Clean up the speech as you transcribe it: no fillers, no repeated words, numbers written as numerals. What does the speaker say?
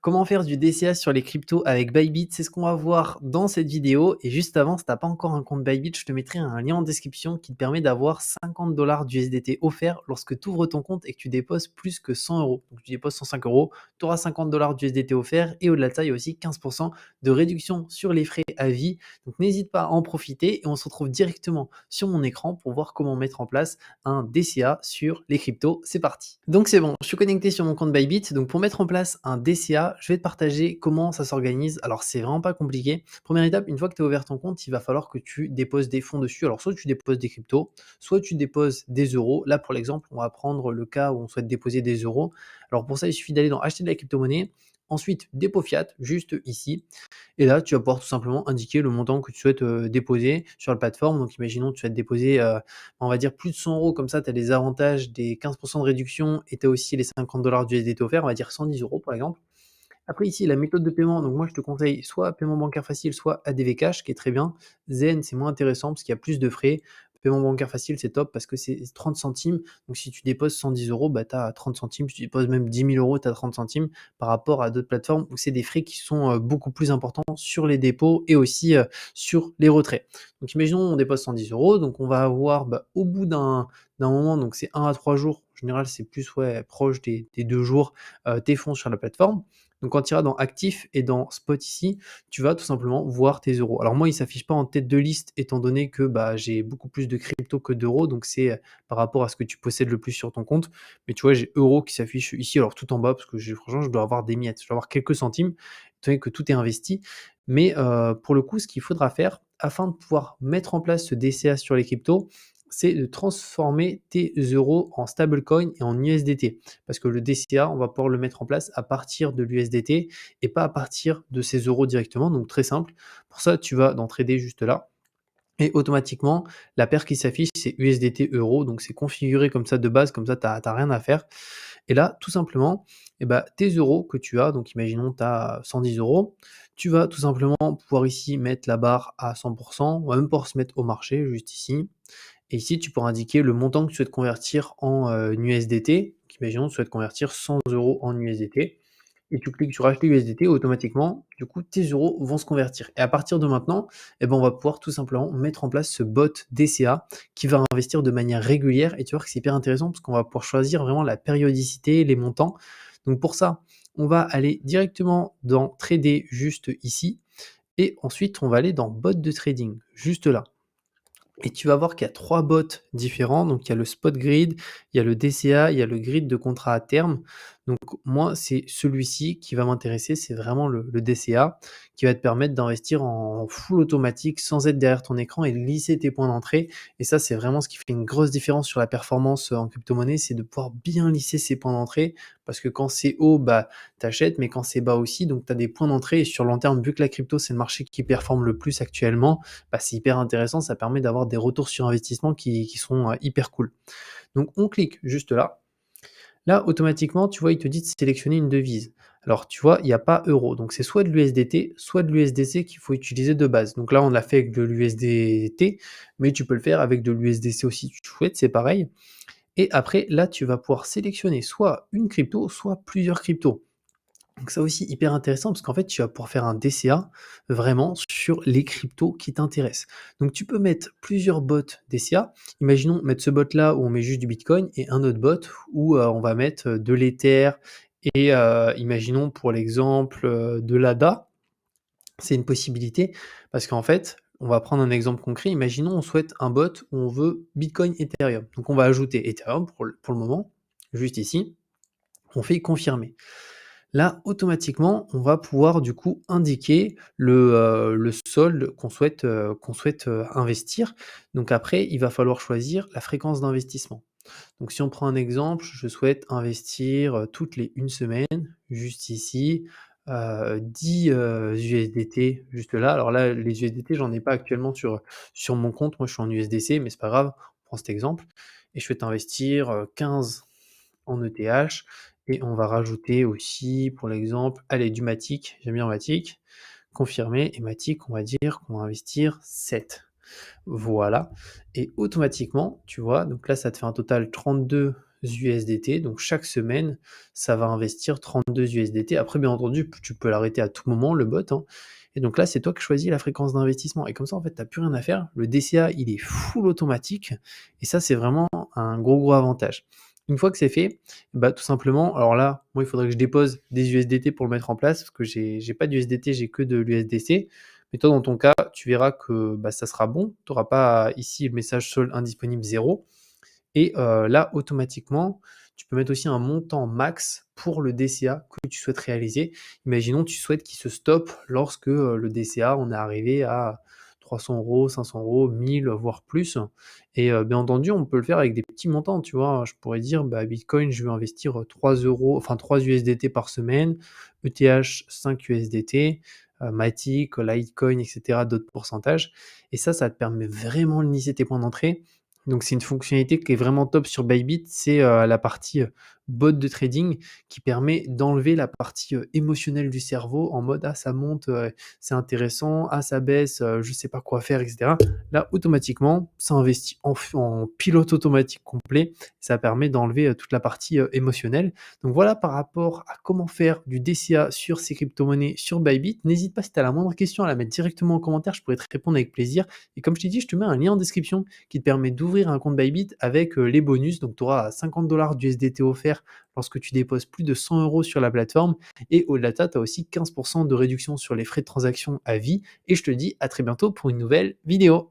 Comment faire du DCA sur les cryptos avec Bybit? C'est ce qu'on va voir dans cette vidéo. Et juste avant, si tu n'as pas encore un compte Bybit, je te mettrai un lien en description qui te permet d'avoir 50 $ d'USDT offerts lorsque tu ouvres ton compte et que tu déposes plus que 100 euros. Donc tu déposes 105 euros, tu auras 50 $ d'USDT offerts et au-delà de ça, il y a aussi 15% de réduction sur les frais à vie. Donc n'hésite pas à en profiter et on se retrouve directement sur mon écran pour voir comment mettre en place un DCA sur les cryptos. C'est parti. Donc c'est bon, je suis connecté sur mon compte Bybit. Donc pour mettre en place un DCA, je vais te partager comment ça s'organise. Alors c'est vraiment pas compliqué. Première étape, une fois que tu as ouvert ton compte, il va falloir que tu déposes des fonds dessus. Alors soit tu déposes des cryptos, soit tu déposes des euros. Là pour l'exemple, on va prendre le cas où on souhaite déposer des euros. Alors pour ça, il suffit d'aller dans acheter de la crypto-monnaie. Ensuite, dépôt fiat, juste ici. Et là, tu vas pouvoir tout simplement indiquer le montant que tu souhaites déposer sur la plateforme. Donc, imaginons que tu souhaites déposer, on va dire plus de 100 euros. Comme ça, tu as les avantages des 15% de réduction et tu as aussi les 50 $ du USDT offerts. On va dire 110 euros, par exemple. Après, ici, la méthode de paiement. Donc, moi, je te conseille soit paiement bancaire facile, soit ADV Cash, qui est très bien. Zen, c'est moins intéressant parce qu'il y a plus de frais. Paiement bancaire facile, c'est top parce que c'est 30 centimes. Donc, si tu déposes 110 euros, bah, tu as 30 centimes. Si tu déposes même 10 000 euros, tu as 30 centimes par rapport à d'autres plateformes où c'est des frais qui sont beaucoup plus importants sur les dépôts et aussi sur les retraits. Donc, imaginons, on dépose 110 euros. Donc, on va avoir au bout d'un moment, donc c'est 1 à 3 jours. En général, c'est plus proche des 2 jours, tes fonds sur la plateforme. Donc quand tu iras dans actifs et dans spot ici, tu vas tout simplement voir tes euros. Alors moi, il ne s'affiche pas en tête de liste étant donné que j'ai beaucoup plus de crypto que d'euros. Donc c'est par rapport à ce que tu possèdes le plus sur ton compte. Mais tu vois, j'ai euros qui s'affiche ici, alors tout en bas, parce que franchement, je dois avoir des miettes. Je dois avoir quelques centimes, étant donné que tout est investi. Mais pour le coup, ce qu'il faudra faire afin de pouvoir mettre en place ce DCA sur les cryptos, c'est de transformer tes euros en stablecoin et en USDT. Parce que le DCA, on va pouvoir le mettre en place à partir de l'USDT et pas à partir de ces euros directement. Donc très simple. Pour ça, tu vas dans Trader juste là. Et automatiquement, la paire qui s'affiche, c'est USDT euro. Donc c'est configuré comme ça de base, comme ça, tu n'as rien à faire. Et là, tout simplement, tes euros que tu as, donc imaginons tu as 110 euros, tu vas tout simplement pouvoir ici mettre la barre à 100%, on va même pouvoir se mettre au marché, juste ici. Et ici, tu pourras indiquer le montant que tu souhaites convertir en USDT. Donc, imaginons que tu souhaites convertir 100 euros en USDT. Et tu cliques sur acheter USDT, automatiquement, du coup, tes euros vont se convertir. Et à partir de maintenant, on va pouvoir tout simplement mettre en place ce bot DCA qui va investir de manière régulière. Et tu vois que c'est hyper intéressant parce qu'on va pouvoir choisir vraiment la périodicité, les montants. Donc pour ça, on va aller directement dans Trader juste ici. Et ensuite, on va aller dans bot de trading, juste là. Et tu vas voir qu'il y a 3 bots différents. Donc, il y a le spot grid, il y a le DCA, il y a le grid de contrat à terme. Donc, moi, c'est celui-ci qui va m'intéresser. C'est vraiment le DCA qui va te permettre d'investir en full automatique sans être derrière ton écran et de lisser tes points d'entrée. Et ça, c'est vraiment ce qui fait une grosse différence sur la performance en crypto-monnaie, c'est de pouvoir bien lisser ses points d'entrée. Parce que quand c'est haut, tu achètes, mais quand c'est bas aussi, donc tu as des points d'entrée. Et sur le long terme, vu que la crypto, c'est le marché qui performe le plus actuellement, c'est hyper intéressant, ça permet d'avoir des retours sur investissement qui sont hyper cool. Donc on clique juste là. Là, automatiquement, tu vois, il te dit de sélectionner une devise. Alors, tu vois, il n'y a pas euro. Donc, c'est soit de l'USDT, soit de l'USDC qu'il faut utiliser de base. Donc là, on l'a fait avec de l'USDT, mais tu peux le faire avec de l'USDC aussi si tu souhaites, c'est pareil. Et après, là, tu vas pouvoir sélectionner soit une crypto, soit plusieurs cryptos. Donc ça aussi hyper intéressant parce qu'en fait, tu vas pouvoir faire un DCA vraiment sur les cryptos qui t'intéressent. Donc tu peux mettre plusieurs bots DCA. Imaginons mettre ce bot là où on met juste du Bitcoin et un autre bot où on va mettre de l'Ether et imaginons pour l'exemple de l'ADA. C'est une possibilité parce qu'en fait, on va prendre un exemple concret. Imaginons on souhaite un bot où on veut Bitcoin Ethereum. Donc on va ajouter Ethereum pour le moment, juste ici. On fait confirmer. Là, automatiquement, on va pouvoir du coup indiquer le solde qu'on souhaite investir. Donc après, il va falloir choisir la fréquence d'investissement. Donc si on prend un exemple, je souhaite investir toutes les 1 semaine, juste ici, 10 USDT juste là. Alors là, les USDT, j'en ai pas actuellement sur mon compte. Moi, je suis en USDC, mais c'est pas grave, on prend cet exemple. Et je souhaite investir 15 en ETH et on va rajouter aussi pour l'exemple, allez du Matic, j'aime bien Matic, confirmer et Matic, on va dire qu'on va investir 7. Voilà et automatiquement, tu vois, donc là ça te fait un total 32 USDT. Donc chaque semaine, ça va investir 32 USDT. Après, bien entendu, tu peux l'arrêter à tout moment, le bot, hein. Et donc là, c'est toi qui choisis la fréquence d'investissement. Et comme ça, en fait, tu n'as plus rien à faire. Le DCA, il est full automatique. Et ça, c'est vraiment un gros avantage. Une fois que c'est fait, bah, tout simplement, alors là, moi, il faudrait que je dépose des USDT pour le mettre en place, parce que j'ai pas d'USDT, j'ai que de l'USDC. Mais toi, dans ton cas, tu verras que bah, ça sera bon. Tu n'auras pas ici le message solde indisponible 0. Et là, automatiquement, tu peux mettre aussi un montant max pour le DCA que tu souhaites réaliser. Imaginons, tu souhaites qu'il se stoppe lorsque le DCA, on est arrivé à 300 €, 500 €, 1000, voire plus. Et bien entendu, on peut le faire avec des petits montants, tu vois. Je pourrais dire, bah, Bitcoin, je veux investir 3 €, enfin 3 USDT par semaine, ETH 5 USDT, Matic, Litecoin, etc., d'autres pourcentages. Et ça te permet vraiment de lisser tes points d'entrée. Donc c'est une fonctionnalité qui est vraiment top sur Bybit, c'est la partie bot de trading qui permet d'enlever la partie émotionnelle du cerveau en mode ah ça monte, c'est intéressant, ah ça baisse, je sais pas quoi faire, etc. Là automatiquement ça investit en pilote automatique complet, ça permet d'enlever toute la partie émotionnelle. Donc voilà par rapport à comment faire du DCA sur ces crypto-monnaies sur Bybit. N'hésite pas si tu as la moindre question à la mettre directement en commentaire, je pourrais te répondre avec plaisir. Et comme je t'ai dit, je te mets un lien en description qui te permet d'ouvrir un compte Bybit avec les bonus. Donc tu auras 50 $ d'USDT offert lorsque tu déposes plus de 100 € sur la plateforme. Et au-delà de ça, tu as aussi 15% de réduction sur les frais de transaction à vie. Et je te dis à très bientôt pour une nouvelle vidéo.